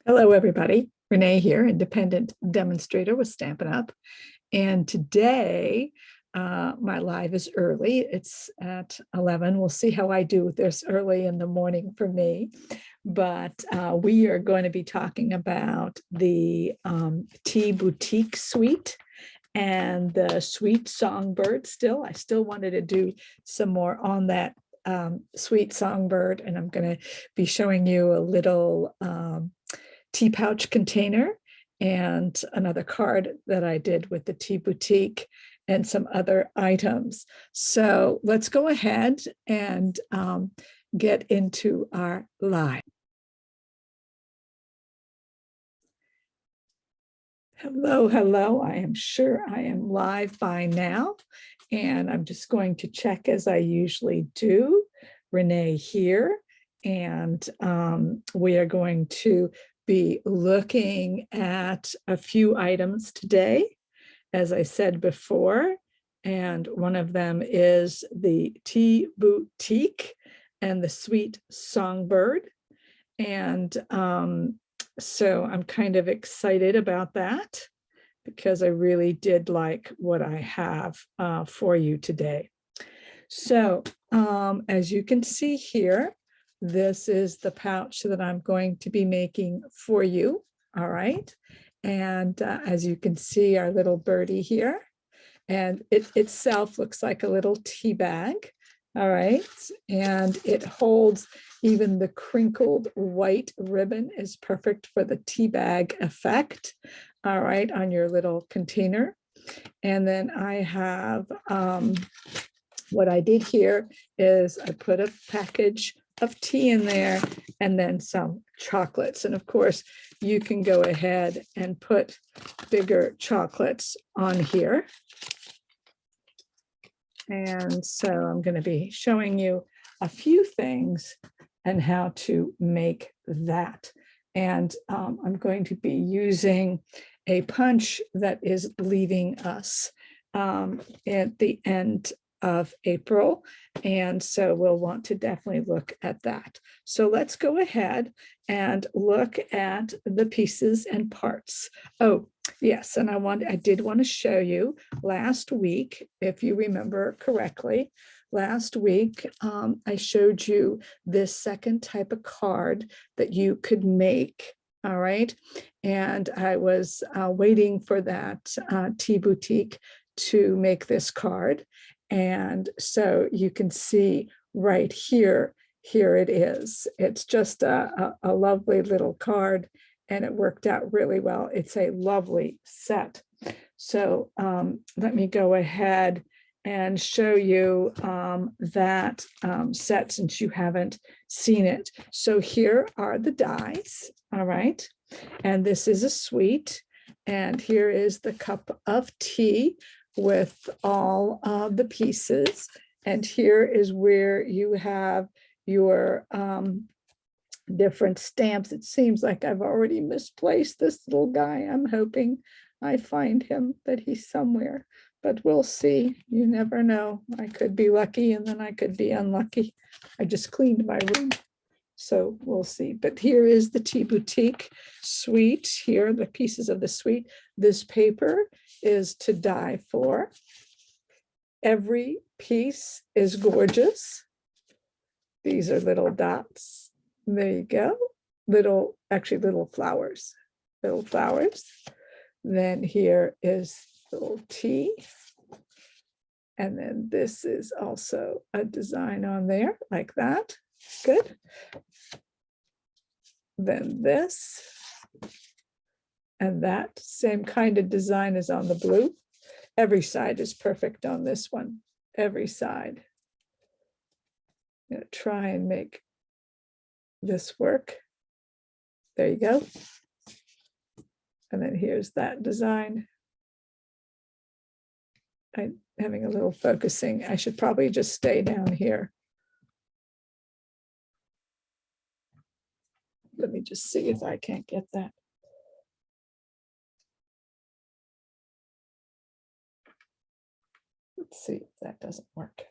Hello, everybody. Renee here, independent demonstrator with Stampin' Up. And today, my live is early. It's at 11. We'll see how I do with this early in the morning for me. But we are going to be talking about the Tea Boutique Suite and the Sweet Songbird still. I still wanted to do some more on that Sweet Songbird, and I'm going to be showing you a little tea pouch container and another card that I did with the Tea Boutique and some other items. So let's go ahead and get into our live. Hello, hello. I am sure I am live by now, and I'm just going to check as I usually do. Renee here, and we are going to be looking at a few items today, as I said before, and one of them is the Tea Boutique and the Sweet Songbird. And so I'm kind of excited about that because I really did like what I have for you today. So as you can see here, this is the pouch that I'm going to be making for you. All right. And as you can see, our little birdie here, and it itself looks like a little tea bag. All right. And it holds even the crinkled white ribbon is perfect for the tea bag effect. All right. On your little container. And then I have what I did here is I put a package of tea in there and then some chocolates. And of course, you can go ahead and put bigger chocolates on here. And so I'm going to be showing you a few things and how to make that. And I'm going to be using a punch that is leaving us at the end of April. And so we'll want to definitely look at that. So let's go ahead and look at the pieces and parts. Oh, yes. And I did want to show you last week, if you remember correctly, last week, I showed you this second type of card that you could make. All right. And I was waiting for that Tea Boutique to make this card. And so you can see right here, here it is. It's just a lovely little card, and it worked out really well. It's a lovely set. So let me go ahead and show you that set since you haven't seen it. So here are the dies, all right? And this is a suite, and here is the cup of tea with all of the pieces. And here is where you have your different stamps. It seems like I've already misplaced this little guy. I'm hoping I find him, that he's somewhere, but we'll see. You never know. I could be lucky and then I could be unlucky. I just cleaned my room, so we'll see. But here is the Tea Boutique suite. Here are the pieces of the suite. This paper is to die for. Every piece is gorgeous. These are little dots. There you go. Little flowers. Little flowers. Then here is little tea. And then this is also a design on there like that. Good. Then this. And that same kind of design is on the blue. Every side is perfect on this one. Every side. I'm going to try and make this work. There you go. And then here's that design. I'm having a little focusing. I should probably just stay down here. Let me just see if I can't get that. Let's see if that doesn't work.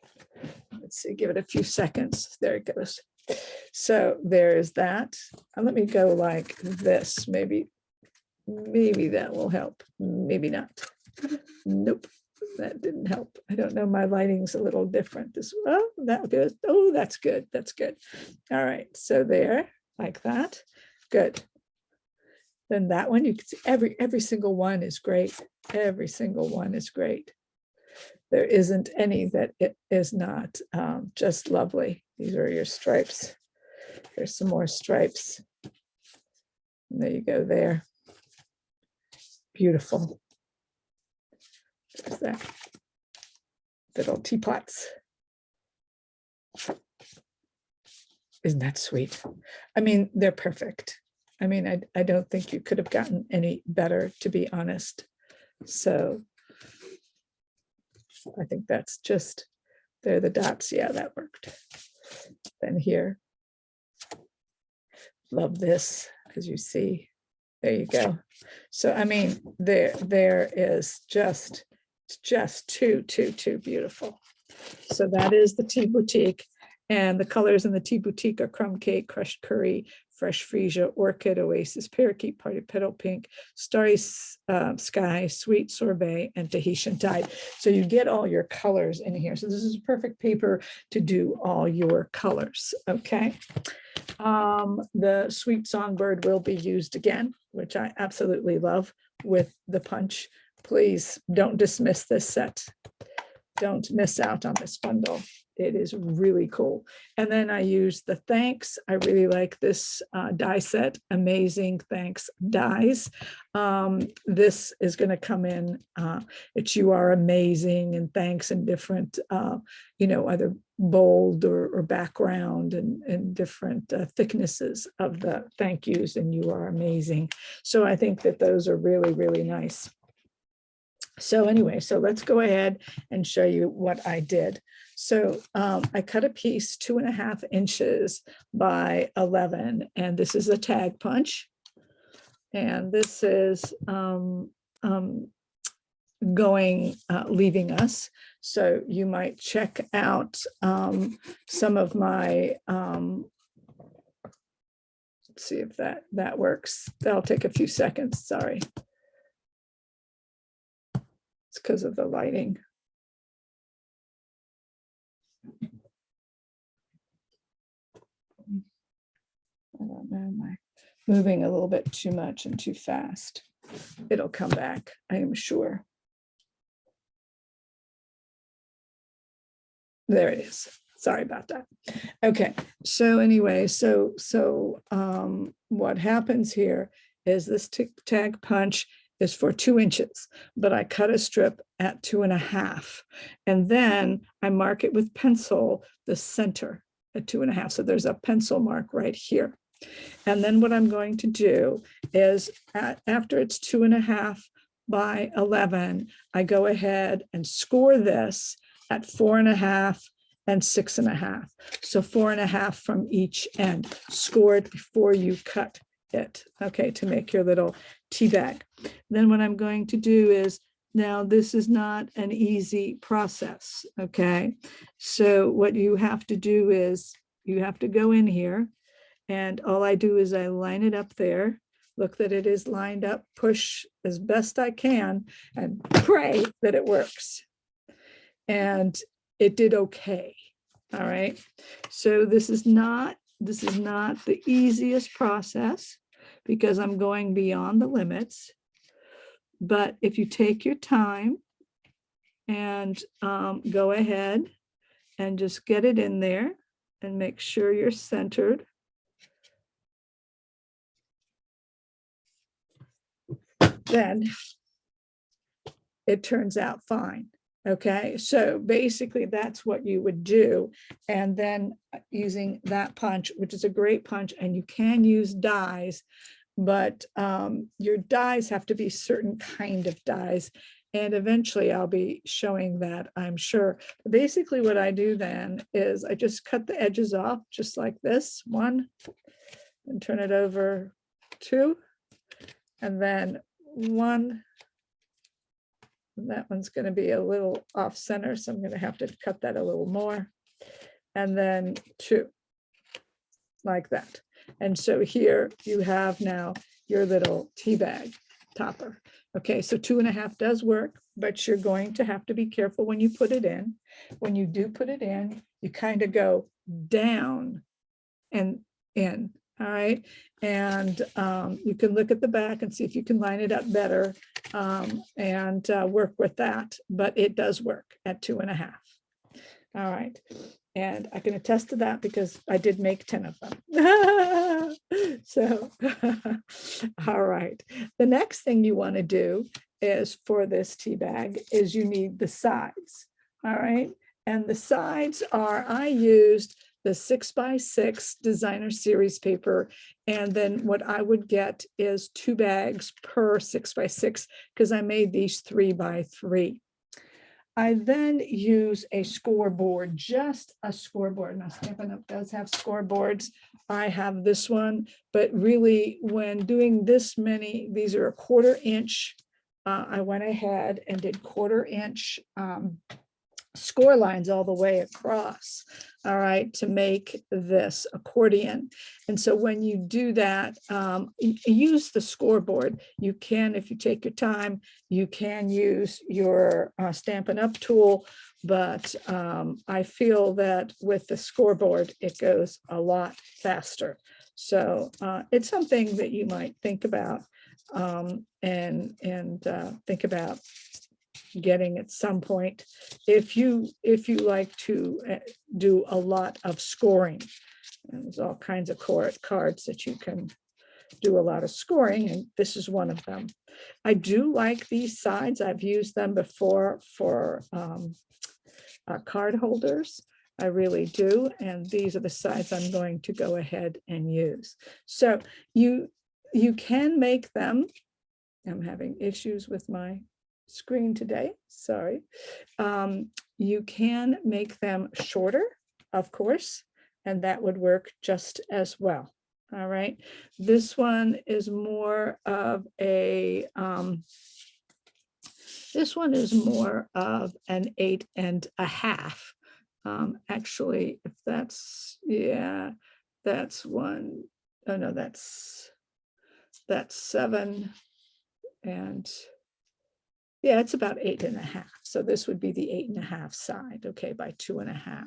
Let's see, give it a few seconds. There it goes. So there is that. And let me go like this. Maybe that will help. Maybe not. Nope, that didn't help. I don't know. My lighting's a little different. This, oh, that good. Oh, that's good. That's good. All right. So there, like that. Good. Then that one, you can see every single one is great. Every single one is great. There isn't any that it is not just lovely. These are your stripes. There's some more stripes. And there you go there. Beautiful. There's that. Little teapots. Isn't that sweet? I mean, they're perfect. I mean, I don't think you could have gotten any better, to be honest. So I think that's just, they're the dots. Yeah, that worked. Then here, love this, as you see. There you go. So, I mean, there is just too beautiful. So that is the Tea Boutique. And the colors in the Tea Boutique are Crumb Cake, Crushed Curry, Fresh Freesia, Orchid, Oasis, Parakeet, Party Petal Pink, Starry Sky, Sweet Sorbet, and Tahitian Tide. So you get all your colors in here. So this is a perfect paper to do all your colors, okay? The Sweet Songbird will be used again, which I absolutely love with the punch. Please don't dismiss this set. Don't miss out on this bundle. It is really cool. And then I use the thanks. I really like this die set, Amazing Thanks dies. This is going to come in, it's You Are Amazing and thanks in different, either bold or background and different thicknesses of the thank yous, and You Are Amazing. So I think that those are really, really nice. So anyway, so let's go ahead and show you what I did. So I cut a piece 2.5 inches by 11, and this is a tag punch. And this is leaving us. So you might check out some of my, let's see if that works. That'll take a few seconds, sorry. It's because of the lighting. I don't know, am I moving a little bit too much and too fast? It'll come back, I am sure. There it is. Sorry about that. Okay, so anyway, so what happens here is this tag punch is for 2 inches, but I cut a strip at 2.5, and then I mark it with pencil, the center at 2.5. So there's a pencil mark right here. And then what I'm going to do is after it's 2.5 by 11, I go ahead and score this at 4.5 and 6.5. So 4.5 from each end. Score it before you cut it, okay, to make your little tea bag. Then what I'm going to do is, now this is not an easy process, okay? So what you have to do is you have to go in here, and all I do is I line it up there, look that it is lined up, push as best I can, and pray that it works. And it did okay. All right. So this is not the easiest process because I'm going beyond the limits. But if you take your time and go ahead and just get it in there and make sure you're centered. Then it turns out fine. Okay, so basically that's what you would do. And then using that punch, which is a great punch, and you can use dies, but your dies have to be certain kind of dies. And eventually I'll be showing that, I'm sure. Basically what I do then is I just cut the edges off just like this, 1, and turn it over 2, and then 1. And that one's going to be a little off center, so I'm going to have to cut that a little more. And then 2. like that. And so here you have now your little tea bag topper. Okay, so 2.5 does work, but you're going to have to be careful when you put it in. When you do put it in, you kind of go down and in. All right. And you can look at the back and see if you can line it up better and work with that. But it does work at 2.5. All right. And I can attest to that because I did make 10 of them. So, all right. The next thing you want to do is for this tea bag is you need the sides. All right. And the sides are, I used the 6x6 designer series paper. And then what I would get is 2 bags per 6x6 because I made these 3x3. I then use a scoreboard, just a scoreboard. Now Stampin' Up! Does have scoreboards. I have this one, but really when doing this many, these are a 1/4 inch. I went ahead and did 1/4 inch score lines all the way across, all right, to make this accordion. And so when you do that, use the scoreboard. You can, if you take your time, you can use your Stampin' Up! Tool, but I feel that with the scoreboard, it goes a lot faster. So it's something that you might think about and think about getting at some point if you like to do a lot of scoring. And there's all kinds of cards that you can do a lot of scoring, and this is one of them. I do like these sides. I've used them before for card holders. I really do, and these are the sides I'm going to go ahead and use. So you can make them. I'm having issues with my screen today, sorry. You can make them shorter, of course, and that would work just as well. All right, this one is more of a this one is more of an 8.5. Actually, if that's, yeah, that's one. Oh no, that's 7, and yeah, it's about 8.5. So this would be the 8.5 side, okay, by 2.5.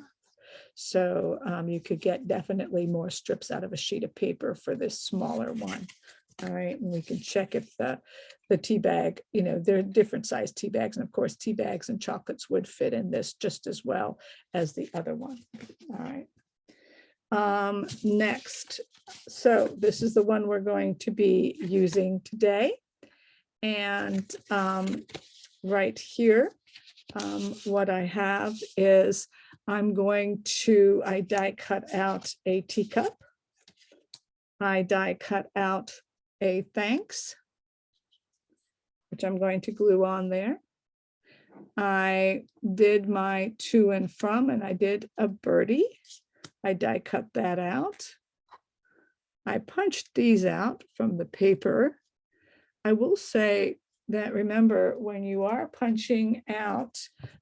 So you could get definitely more strips out of a sheet of paper for this smaller one. All right, and we can check if the tea bag, you know, there are different size tea bags, and of course tea bags and chocolates would fit in this just as well as the other one. All right. Next, so this is the one we're going to be using today. And right here, what I have is I'm going to, I die cut out a teacup. I die cut out a thanks, which I'm going to glue on there. I did my to and from, and I did a birdie. I die cut that out. I punched these out from the paper. I will say that, remember, when you are punching out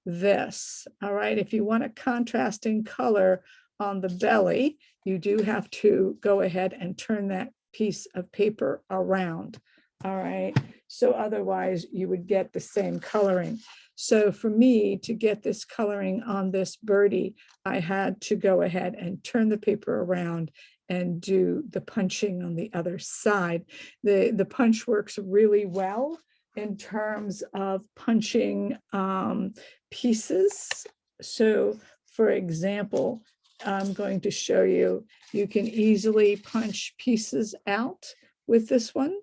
this, all right, if you want a contrasting color on the belly, you do have to go ahead and turn that piece of paper around. All right, so otherwise you would get the same coloring. So for me to get this coloring on this birdie, I had to go ahead and turn the paper around and do the punching on the other side. The punch works really well in terms of punching pieces. So for example, I'm going to show you, you can easily punch pieces out with this one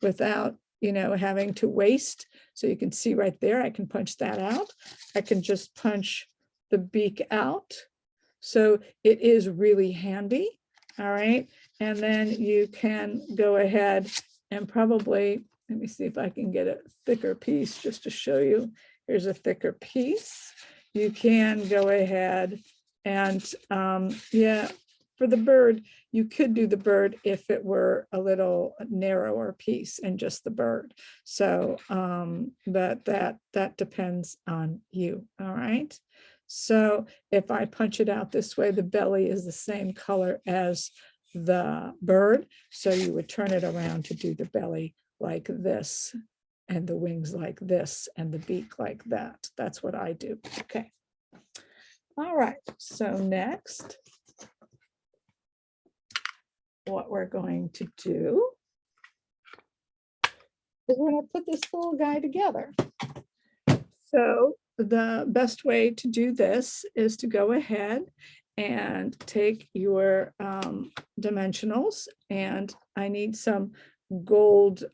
without, you know, having to waste. So you can see right there, I can punch that out. I can just punch the beak out. So it is really handy. All right, and then you can go ahead and probably, let me see if I can get a thicker piece just to show you. Here's a thicker piece. You can go ahead and, yeah, for the bird, you could do the bird if it were a little narrower piece and just the bird. So, but that depends on you, all right? So if I punch it out this way, the belly is the same color as the bird. So you would turn it around to do the belly like this, and the wings like this, and the beak like that. That's what I do. Okay. All right. So next, what we're going to do is we're going to put this little guy together. So the best way to do this is to go ahead and take your dimensionals, and I need some gold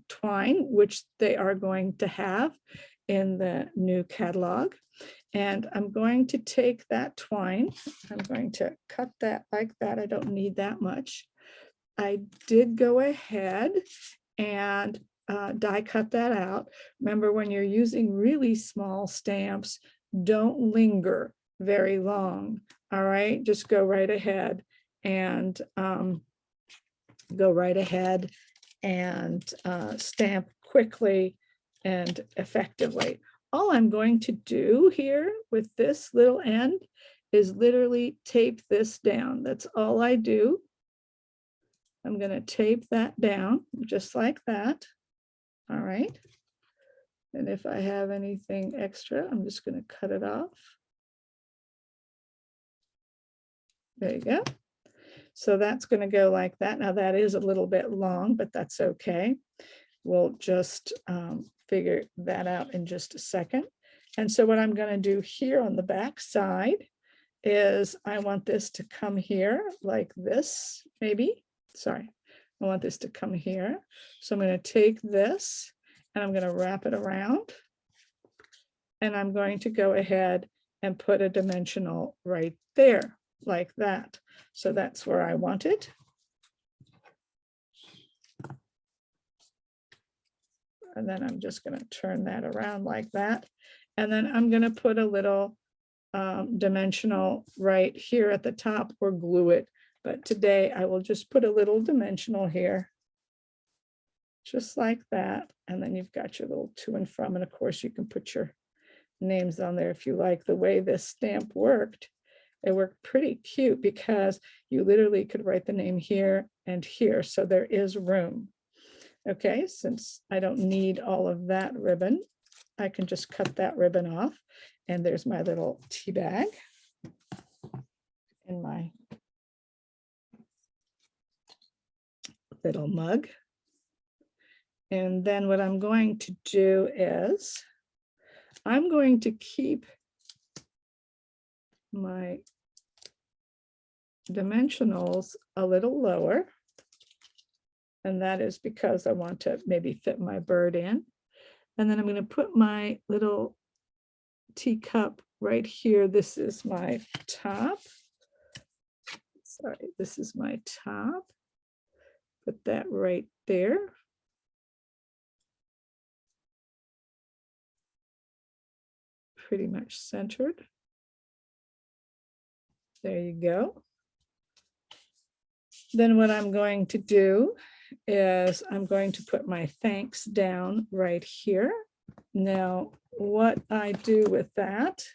twine, which they are going to have in the new catalog. And I'm going to take that twine, I'm going to cut that like that. I don't need that much. I did go ahead and die cut that out. Remember, when you're using really small stamps, don't linger very long. All right, just go right ahead and stamp quickly and effectively. All I'm going to do here with this little end is literally tape this down. That's all I do. I'm going to tape that down just like that. All right. And if I have anything extra, I'm just going to cut it off. There you go. So that's going to go like that. Now that is a little bit long, but that's okay. We'll just figure that out in just a second. And so what I'm going to do here on the back side is I want this to come here like this, maybe. Sorry, I want this to come here. So I'm going to take this and I'm going to wrap it around. And I'm going to go ahead and put a dimensional right there like that. So that's where I want it. And then I'm just going to turn that around like that. And then I'm going to put a little dimensional right here at the top or glue it. But today I will just put a little dimensional here, just like that. And then you've got your little to and from. And of course you can put your names on there if you like. The way this stamp worked, it worked pretty cute because you literally could write the name here and here. So there is room. Okay, since I don't need all of that ribbon, I can just cut that ribbon off. And there's my little tea bag in my little mug. And then what I'm going to do is I'm going to keep my dimensionals a little lower. And that is because I want to maybe fit my bird in. And then I'm going to put my little teacup right here. This is my top. Sorry, this is my top. Put that right there. Pretty much centered. There you go. Then what I'm going to do is I'm going to put my thanks down right here. Now, what I do with that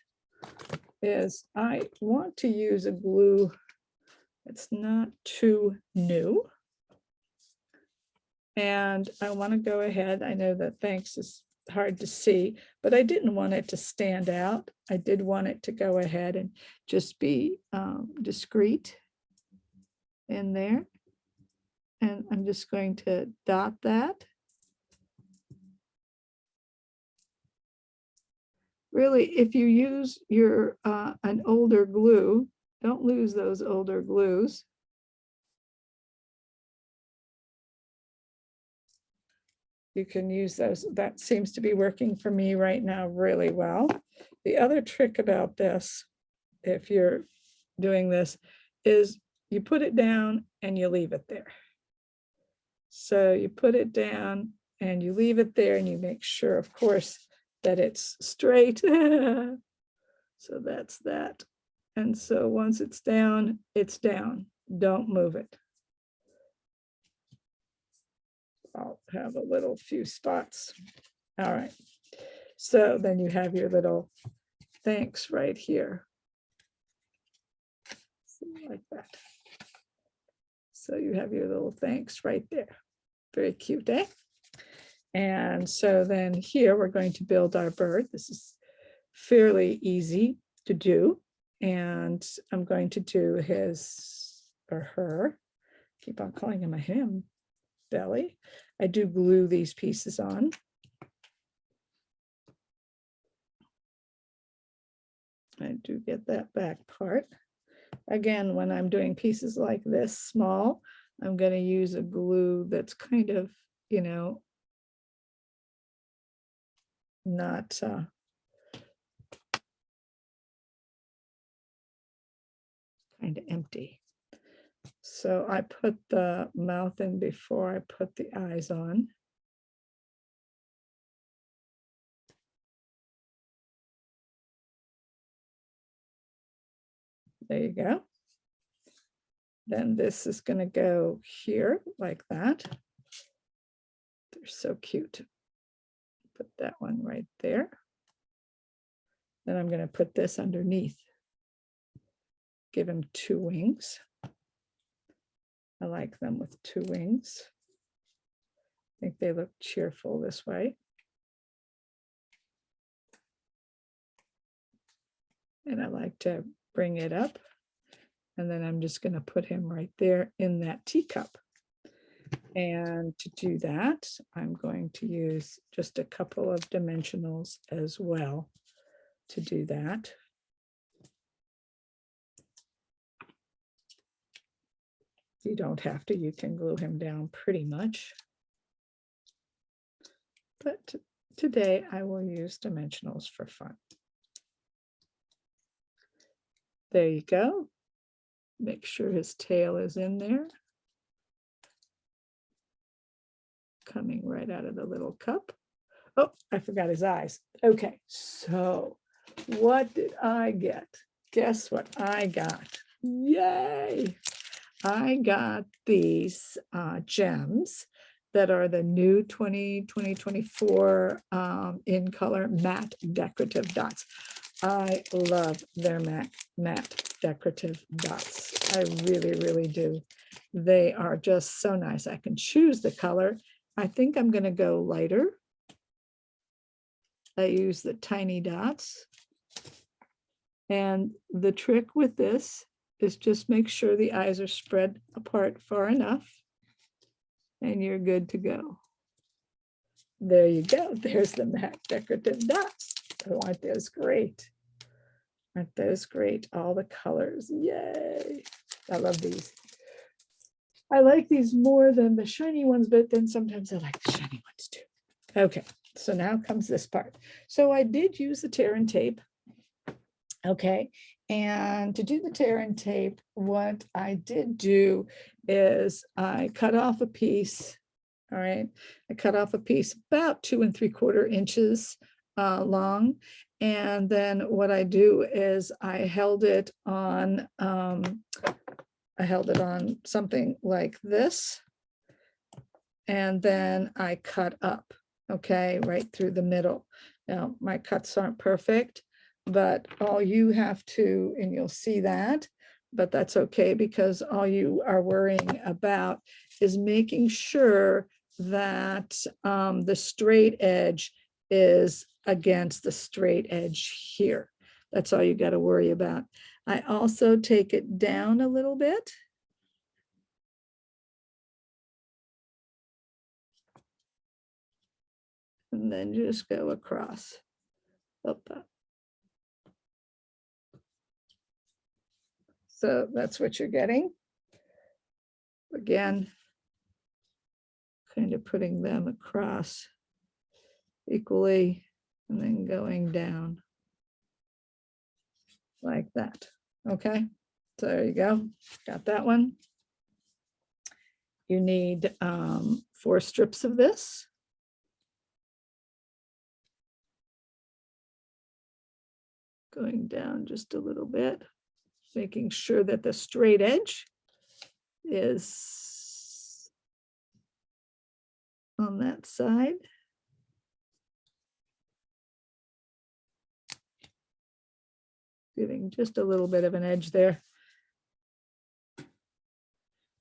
is I want to use a glue that's not too new. And I want to go ahead. I know that thanks is hard to see, but I didn't want it to stand out. I did want it to go ahead and just be discreet in there. And I'm just going to dot that. Really, if you use your an older glue, don't lose those older glues. You can use those. That seems to be working for me right now really well. The other trick about this, if you're doing this, is you put it down and you leave it there. So you put it down and you leave it there and you make sure, of course, that it's straight. So that's that. And so once it's down, don't move it. I'll have a little few spots. All right. So then you have your little thanks right here. Like that. So you have your little thanks right there. Very cute, eh? And so then here we're going to build our bird. This is fairly easy to do. And I'm going to do his or her, keep on calling him a him, belly. I do glue these pieces on. I do get that back part. Again, when I'm doing pieces like this small, I'm going to use a glue that's kind of, you know, not kind of empty. So I put the mouth in before I put the eyes on. There you go. Then this is going to go here like that. They're so cute. Put that one right there. Then I'm going to put this underneath. Give him 2 wings. I like them with 2 wings. I think they look cheerful this way. And I like to bring it up. And then I'm just going to put him right there in that teacup. And to do that, I'm going to use just a couple of dimensionals as well to do that. You don't have to, you can glue him down pretty much. But today I will use dimensionals for fun. There you go. Make sure his tail is in there. Coming right out of the little cup. Oh, I forgot his eyes. Okay, so what did I get? Guess what I got? Yay! I got these gems that are the new 2024 in color matte decorative dots. I love their matte decorative dots. I really, really do. They are just so nice. I can choose the color. I think I'm going to go lighter. I use the tiny dots. And the trick with this is just make sure the eyes are spread apart far enough and you're good to go. There you go. There's the matte decorative dots. Oh, aren't those great? Aren't those great? All the colors. Yay. I love these. I like these more than the shiny ones, but then sometimes I like the shiny ones too. Okay, so now comes this part. So I did use the tear and tape. Okay, and to do the tear and tape, what I did do is I cut off a piece. All right, I cut off a piece about 2 3/4 inches long. And then what I do is I held it on something like this. And then I cut up, okay, right through the middle. Now, my cuts aren't perfect, but all you have to, and you'll see that, but that's okay because all you are worrying about is making sure that the straight edge is against the straight edge here. That's all you got to worry about. I also take it down a little bit. And then just go across. So that's what you're getting. Again, kind of putting them across equally and then going down like that. Okay, so there you go. Got that one. You need 4 strips of this. Going down just a little bit, making sure that the straight edge is on that side. Giving just a little bit of an edge there.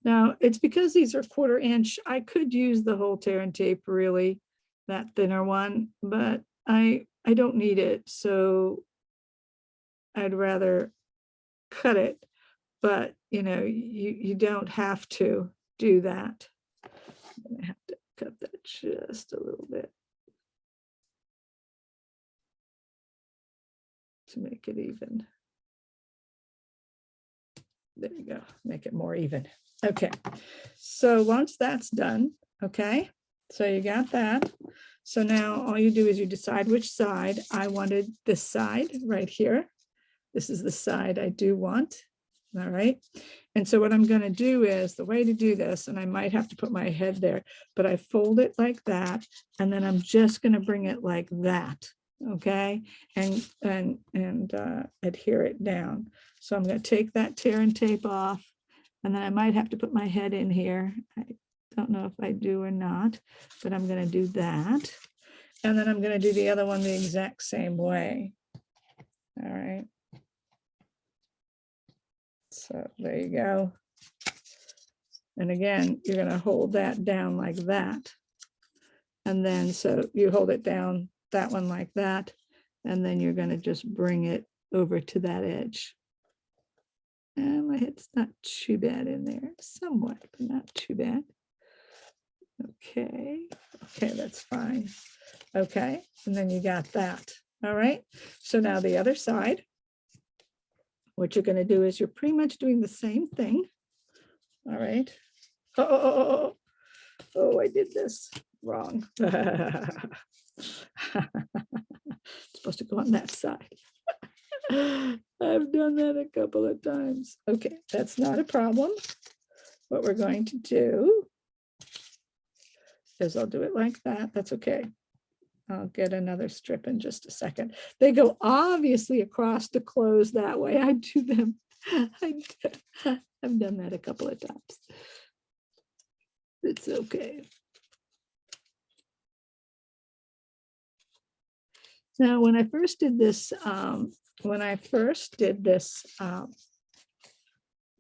Now, it's because these are 1/4 inch. I could use the whole tear and tape, really, that thinner one, but I don't need it, so I'd rather cut it. But you don't have to do that. I'm gonna have to cut that just a little bit to make it even. There you go, make it more even. Okay, so once that's done, okay, so you got that. So now all you do is you decide which side. I wanted this side right here. This is the side I do want. All right. And so what I'm going to do is, the way to do this, and I might have to put my head there, but I fold it like that, and then I'm just going to bring it like that. Okay. And adhere it down. So I'm going to take that tear and tape off, and then I might have to put my head in here. I don't know if I do or not, but I'm going to do that. And then I'm going to do the other one the exact same way. All right. So there you go. And again, you're going to hold that down like that. And then so you hold it down, that one like that. And then you're going to just bring it over to that edge. And my head's not too bad in there, somewhat, but not too bad. Okay. Okay, that's fine. Okay. And then you got that. All right. So now the other side. What you're going to do is you're pretty much doing the same thing. All right. Oh, I did this wrong. It's supposed to go on that side. I've done that a couple of times. Okay, that's not a problem. What we're going to do is I'll do it like that. That's okay. I'll get another strip in just a second. They go obviously across to close that way. I do them. I've done that a couple of times. It's okay. Now, when I first did this,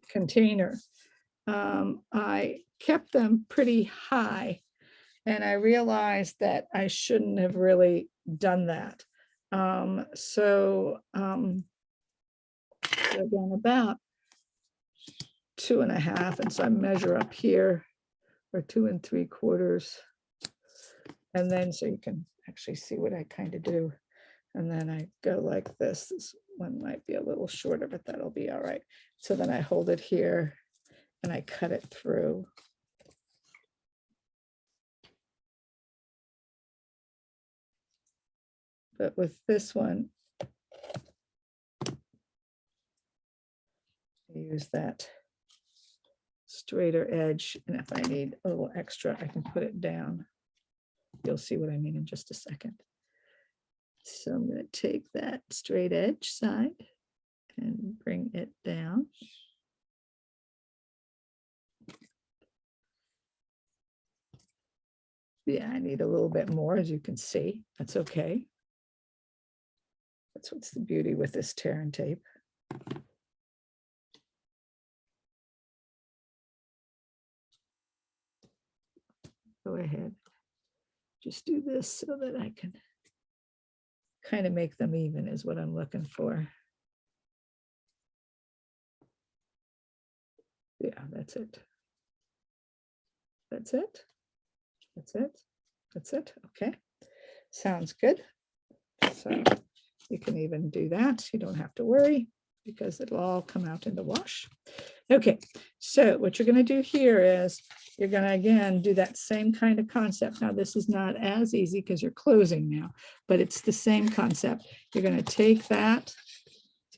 container, I kept them pretty high. And I realized that I shouldn't have really done that. So again, about 2.5. And so I measure up here for 2 3/4. And then so you can actually see what I kind of do. And then I go like this. This one might be a little shorter, but that'll be all right. So then I hold it here and I cut it through. But with this one, I use that straighter edge. And if I need a little extra, I can put it down. You'll see what I mean in just a second. So I'm going to take that straight edge side and bring it down. Yeah, I need a little bit more, as you can see. That's okay. That's what's the beauty with this tear and tape. Go ahead. Just do this so that I can kind of make them even is what I'm looking for. Yeah, that's it. That's it. That's it. That's it. Okay. Sounds good. So you can even do that. You don't have to worry because it'll all come out in the wash. Okay. So what you're going to do here is you're going to, again, do that same kind of concept. Now, this is not as easy because you're closing now, but it's the same concept. You're going to take that,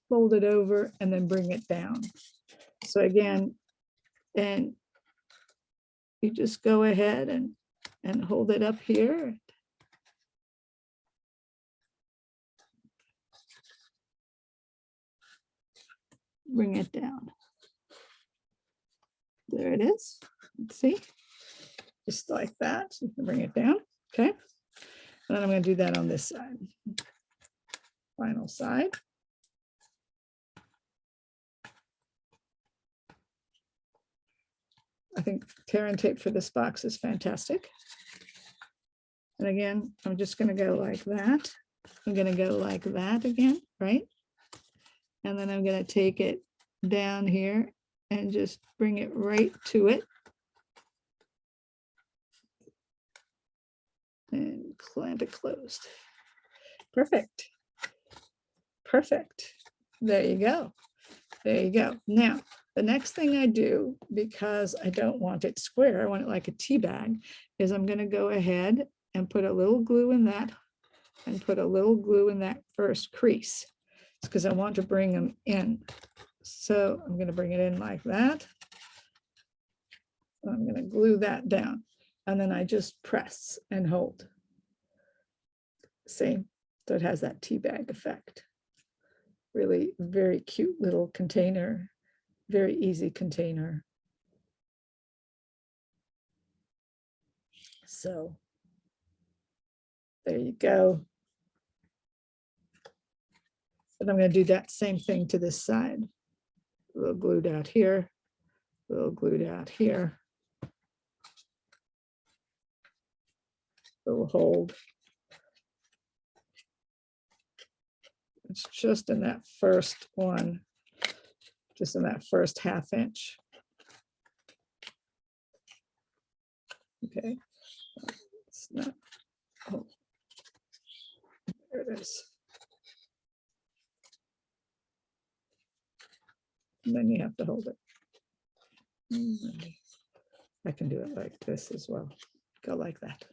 fold it over, and then bring it down. So again, and you just go ahead and hold it up here. Bring it down. There it is. Let's see. Just like that. So you can bring it down. Okay. And then I'm going to do that on this side. Final side. I think tear and tape for this box is fantastic. And again, I'm just going to go like that. I'm going to go like that again, right? And then I'm going to take it down here and just bring it right to it. And clamp it closed. Perfect. Perfect. There you go. There you go. Now, the next thing I do, because I don't want it square, I want it like a tea bag, is I'm going to go ahead and put a little glue in that and put a little glue in that first crease because I want to bring them in. So I'm going to bring it in like that. I'm going to glue that down and then I just press and hold. See, so it has that tea bag effect. Really very cute little container, very easy container. So there you go. And I'm going to do that same thing to this side. A little glued out here, a little glued out here. Little hold. It's just in that first one, just in that first ½ inch. Okay, it's not, oh, there it is. And then you have to hold it. I can do it like this as well. Go like that.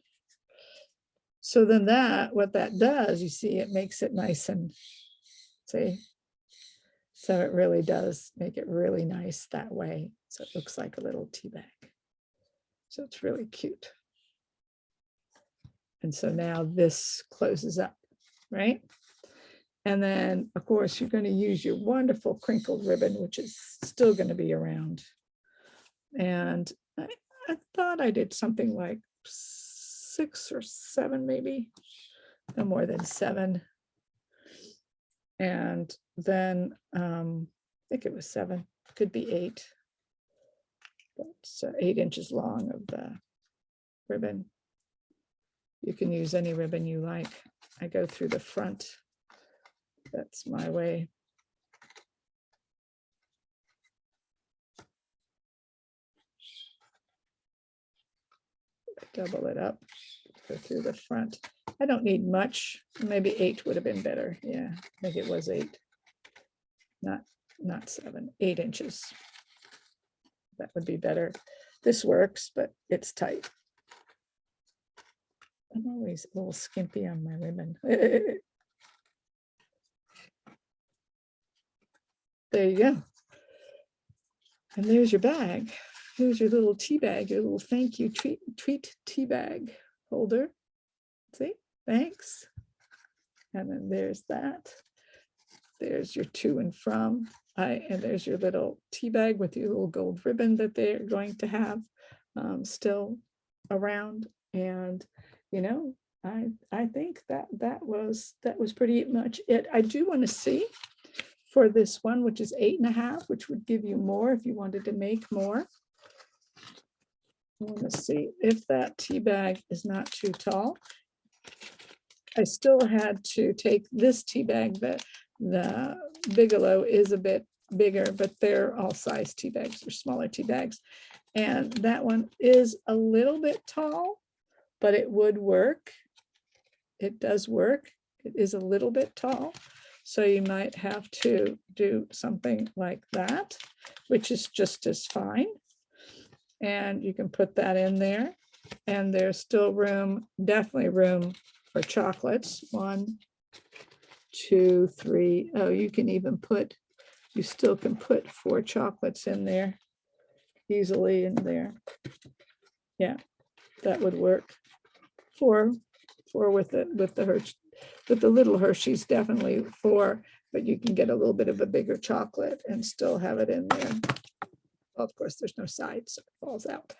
So then what that does, you see, it makes it nice and, see? So it really does make it really nice that way. So it looks like a little tea bag. So it's really cute. And so now this closes up, right? And then, of course, you're going to use your wonderful crinkled ribbon, which is still going to be around. And I thought I did something like 6 or 7, maybe, no more than 7. And then I think it was 7, could be 8. That's 8 inches long of the ribbon. You can use any ribbon you like. I go through the front. That's my way. Double it up, go through the front. I don't need much. Maybe 8 would have been better. Yeah, I think it was 8. Not 7, 8 inches. That would be better. This works, but it's tight. I'm always a little skimpy on my ribbon. There you go. And there's your bag. Here's your little tea bag, your little thank you treat tea bag holder. See, thanks. And then there's that. There's your to and from. And there's your little tea bag with your little gold ribbon that they're going to have still around. And you know, I think that was pretty much it. I do want to see for this one, which is 8.5, which would give you more if you wanted to make more. I want to see if that tea bag is not too tall. I still had to take this tea bag, the Bigelow is a bit bigger, but they're all size tea bags or smaller tea bags. And that one is a little bit tall, but it would work. It does work. It is a little bit tall. So you might have to do something like that, which is just as fine. And you can put that in there. And there's still room, definitely room for chocolates. 1, 2, 3. Oh, you can even put, you still can put 4 chocolates in there easily in there. Yeah, that would work. 4 with the little Hershey's, definitely 4, but you can get a little bit of a bigger chocolate and still have it in there. Well, of course, there's no sides, so it falls out.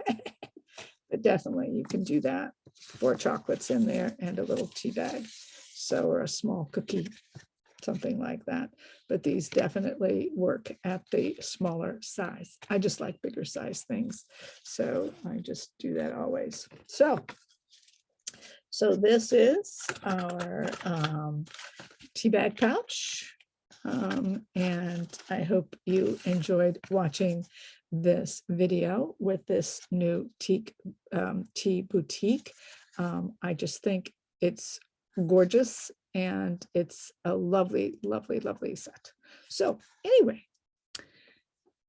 But definitely you can do that. 4 chocolates in there and a little tea bag. So, or a small cookie. something like that. But these definitely work at the smaller size. I just like bigger size things. So I just do that always. So this is our tea bag pouch. And I hope you enjoyed watching this video with this new tea boutique. I just think it's gorgeous and it's a lovely, lovely, lovely set. So anyway,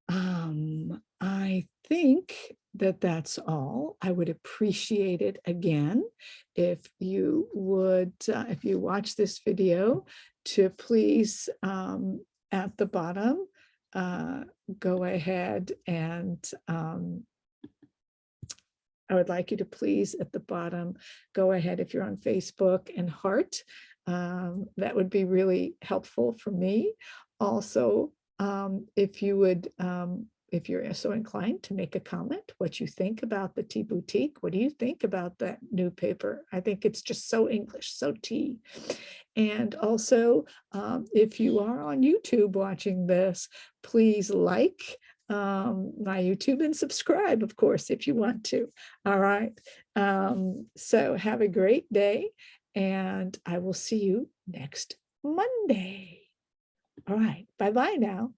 I think that that's all. I would appreciate it again if you would, if you watch this video, to please at the bottom go ahead and I would like you to please at the bottom go ahead, if you're on Facebook, and heart. That would be really helpful for me. Also, if you would, if you're so inclined, to make a comment, what you think about the Tea Boutique. What do you think about that new paper? I think it's just so English, so tea. And also, if you are on YouTube watching this, please like my YouTube and subscribe, of course, if you want to. All right. So have a great day, and I will see you next Monday. All right. Bye-bye now.